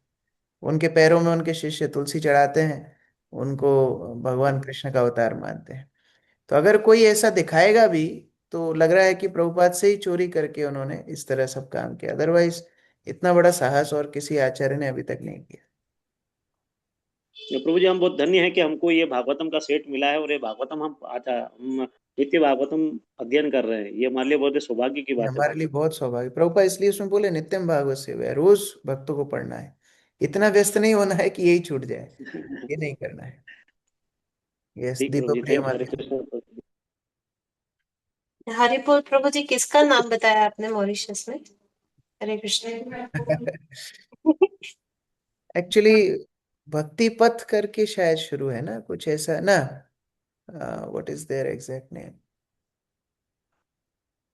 Speaker 1: उनके पैरों में उनके शिष्य तुलसी चढ़ाते हैं, उनको भगवान कृष्ण का अवतार मानते हैं। तो अगर कोई ऐसा दिखाएगा भी, तो लग रहा है कि प्रभुपाद से ही चोरी करके उन्होंने इस तरह सब काम किया, अदरवाइज इतना बड़ा साहस और किसी आचार्य ने अभी तक नहीं किया।
Speaker 22: प्रभु जी हम बहुत धन्य हैं कि हमको ये भागवतम का सेट मिला है, और ये भागवतम हम नित्य भागवतम अध्ययन कर रहे हैं। ये हमारे लिए बहुत ही सौभाग्य की
Speaker 1: ये
Speaker 22: बात है
Speaker 1: हमारे
Speaker 22: प्रभु
Speaker 1: लिए
Speaker 22: जी।
Speaker 1: बहुत सौभाग्य, प्रभुपाद इसलिए उसमें बोले नित्यम भागवत सेवा है, रोज भक्तों को पढ़ना है। इतना व्यस्त नहीं होना है कि यही छूट जाए, ये नहीं करना है। यस,
Speaker 22: ठीक
Speaker 1: दीपक
Speaker 22: प्रभु जी,
Speaker 1: प्रिय
Speaker 22: थैंक यू, हरे
Speaker 1: माता जी।
Speaker 22: कृष्ण प्रभु जी।
Speaker 2: हरिपुर प्रभु जी, किसका नाम बताया आपने मॉरिशस में? हरे कृष्ण।
Speaker 1: एक्चुअली भक्ति पथ करके शायद शुरू है ना, कुछ ऐसा ना। What is their exact name?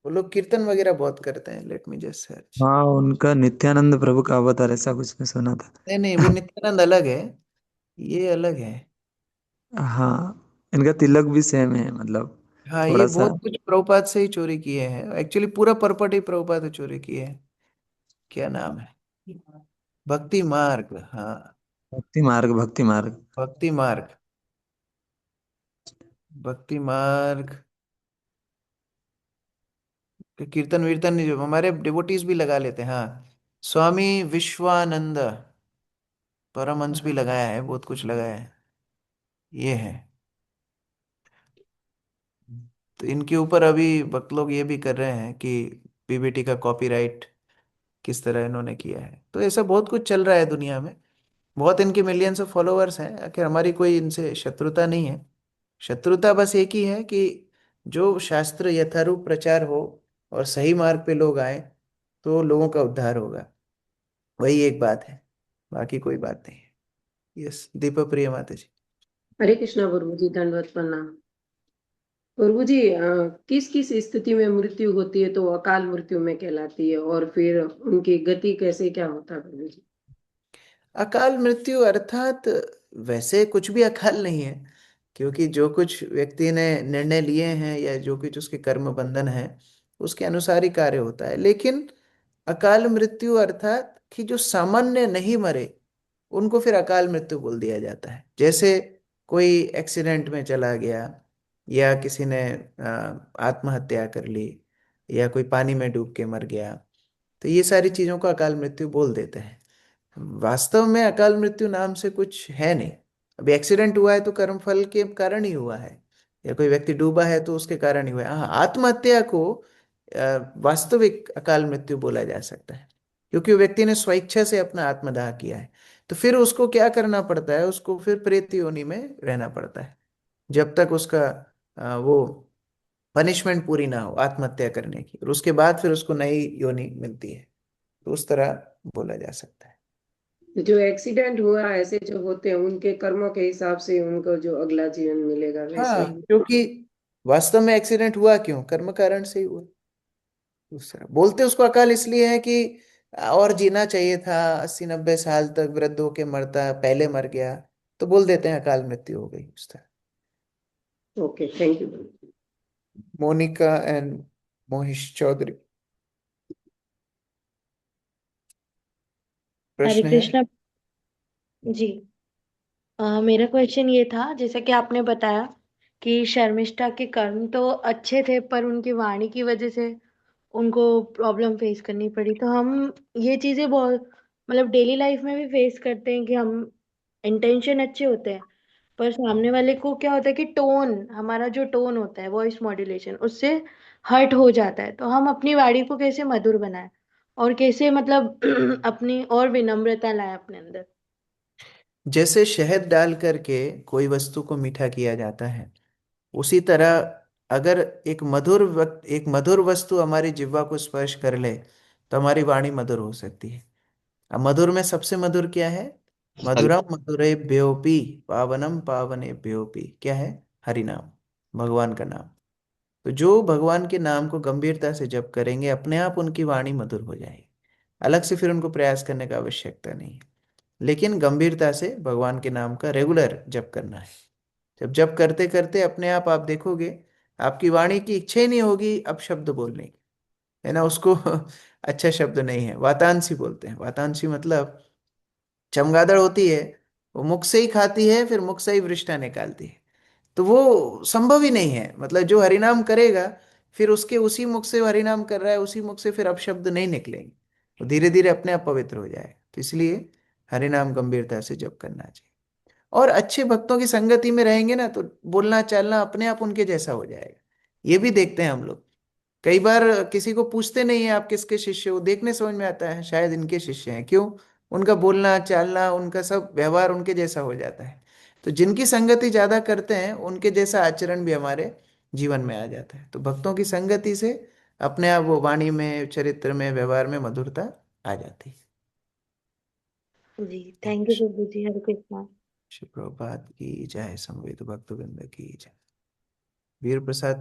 Speaker 1: वो लोग कीर्तन वगैरह बहुत करते हैं, लेट मी जस्ट सर्च।
Speaker 3: हाँ, उनका नित्यानंद प्रभु का अवतार ऐसा कुछ मैं सुना था।
Speaker 1: नहीं नहीं, वो नित्यानंद अलग है, ये अलग है।
Speaker 3: हाँ, इनका तिलक भी सेम है, मतलब
Speaker 1: हाँ, ये
Speaker 3: थोड़ा सा।
Speaker 1: बहुत कुछ प्रभुपाद से ही चोरी किए हैं, एक्चुअली पूरा पर्पट ही प्रभुपाद से चोरी किए हैं। क्या नाम है? भक्ति मार्ग, हाँ।
Speaker 3: भक्ति मार्ग, भक्ति मार्ग।
Speaker 1: भक्ति मार्ग, भक्ति मार्ग के कीर्तन वीर्तन जो हमारे डिवोटीज भी लगा लेते हैं, हाँ। स्वामी विश्वानंद परमहंस भी लगाया है, बहुत कुछ लगाया है, ये है। तो इनके ऊपर अभी भक्त लोग ये भी कर रहे हैं कि पीबीटी का कॉपीराइट किस तरह इन्होंने किया है। तो ऐसा बहुत कुछ चल रहा है दुनिया में, बहुत इनके मिलियंस ऑफ फॉलोअर्स हैं। आखिर हमारी कोई इनसे शत्रुता नहीं है। शत्रुता बस एक ही है कि जो शास्त्र यथारूप प्रचार हो और सही मार्ग पे लोग आए, तो लोगों का उद्धार होगा, वही एक बात है, बाकी कोई बात नहीं है। यस, दीपक प्रिय माता जी।
Speaker 23: हरे कृष्णा प्रभु जी, दंडवत प्रणाम। प्रभु जी, किस किस स्थिति में मृत्यु होती है तो वो अकाल मृत्यु में कहलाती है, और फिर उनकी गति कैसे क्या होता है प्रभु जी?
Speaker 1: अकाल मृत्यु अर्थात वैसे कुछ भी अकाल नहीं है, क्योंकि जो कुछ व्यक्ति ने निर्णय लिए हैं या जो कुछ उसके कर्म बंधन है, उसके अनुसार ही कार्य होता है। लेकिन अकाल मृत्यु अर्थात कि जो सामान्य नहीं मरे, उनको फिर अकाल मृत्यु बोल दिया जाता है। जैसे कोई एक्सीडेंट में चला गया, या किसी ने आत्महत्या कर ली, या कोई पानी में डूब के मर गया, तो ये सारी चीजों को अकाल मृत्यु बोल देते हैं। वास्तव में अकाल मृत्यु नाम से कुछ है नहीं। अभी एक्सीडेंट हुआ है तो कर्मफल के कारण ही हुआ है, या कोई व्यक्ति डूबा है तो उसके कारण ही हुआ है। हाँ, आत्महत्या को वास्तविक अकाल मृत्यु बोला जा सकता है, क्योंकि वो व्यक्ति ने स्वेच्छा से अपना आत्मदाह किया है। तो फिर उसको क्या करना पड़ता है, उसको फिर प्रेत योनि में रहना पड़ता है, जब तक उसका वो पनिशमेंट पूरी ना हो आत्महत्या करने की, और उसके बाद फिर उसको नई योनि मिलती है। तो उस तरह बोला जा सकता है।
Speaker 23: जो एक्सीडेंट हुआ ऐसे जो होते हैं, उनके कर्मों के हिसाब से उनको जो अगला जीवन मिलेगा वैसे
Speaker 1: हाँ,
Speaker 23: ही।
Speaker 1: क्योंकि वास्तव में एक्सीडेंट हुआ क्यों, कर्म कारण से ही हुआ। दूसरा बोलते उसको अकाल इसलिए है कि और जीना चाहिए था, 80-90 साल तक वृद्ध होके मरता, पहले मर गया, तो बोल देते हैं अकाल मृत्यु हो गई उस तरह।
Speaker 23: Okay, thank you.
Speaker 1: Monika and Mohish Chaudhary,
Speaker 10: Hare
Speaker 1: प्रश्न है?
Speaker 10: कृष्णा जी। मेरा क्वेश्चन ये था, जैसा कि आपने बताया कि शर्मिष्ठा के कर्म तो अच्छे थे पर उनकी वाणी की वजह से उनको प्रॉब्लम फेस करनी पड़ी। तो हम ये चीजें बहुत मतलब डेली लाइफ में भी फेस करते हैं कि हम इंटेंशन अच्छे होते हैं पर सामने वाले को क्या होता है कि टोन, हमारा जो टोन होता है वॉइस मॉड्यूलेशन, उससे हर्ट हो जाता है। तो हम अपनी वाणी को कैसे मधुर बनाएं और कैसे मतलब अपनी और विनम्रता लाएं अपने अंदर।
Speaker 1: जैसे शहद डाल करके कोई वस्तु को मीठा किया जाता है, उसी तरह अगर एक मधुर वस्तु हमारी जिह्वा को स्पर्श कर ले तो हमारी वाणी मधुर हो सकती है। अब मधुर में सबसे मधुर क्या है? मधुरम मधुरेभ्योऽपि पावनम पावनेभ्योऽपि, क्या है? हरि नाम, भगवान का नाम। तो जो भगवान के नाम को गंभीरता से जप करेंगे, अपने आप उनकी वाणी मधुर हो जाएगी। अलग से फिर उनको प्रयास करने का आवश्यकता नहीं है, लेकिन गंभीरता से भगवान के नाम का रेगुलर जप करना है। जब जप करते करते अपने आप देखोगे आपकी वाणी की इच्छा ही नहीं होगी अब शब्द बोलने की, है ना। उसको अच्छा शब्द नहीं है, वातांशी बोलते हैं। वातांशी मतलब चमगादड़ होती है, वो मुख से ही खाती है, फिर मुख से ही वृष्टा निकालती है। तो वो संभव ही नहीं है। मतलब जो हरिनाम करेगा, फिर उसके उसी मुख से वो हरिनाम कर रहा है, उसी मुख से फिर अपशब्द नहीं निकलेंगे, वो धीरे धीरे अपने आप पवित्र हो जाएगा। तो इसलिए हरिनाम गंभीरता से जप करना चाहिए। और अच्छे भक्तों की संगति में रहेंगे ना, तो बोलना चालना अपने आप उनके जैसा हो जाएगा। ये भी देखते हैं हम लोग। कई बार किसी को पूछते नहीं है आप किसके शिष्य हो, देखने समझ में आता है शायद इनके शिष्य हैं। क्यों? उनका बोलना चालना, उनका सब व्यवहार उनके जैसा हो जाता है। तो जिनकी संगति ज्यादा करते हैं उनके जैसा आचरण भी हमारे जीवन में आ जाता है। तो भक्तों की संगति से अपने आप वो वाणी में, चरित्र में, व्यवहार में मधुरता आ जाती है।
Speaker 10: जी, थैंक यू प्रभु जी। हरे कृष्णा।
Speaker 1: श्री प्रभुपाद की जय, समवेत भक्तवृंद की जय। वीर प्रसाद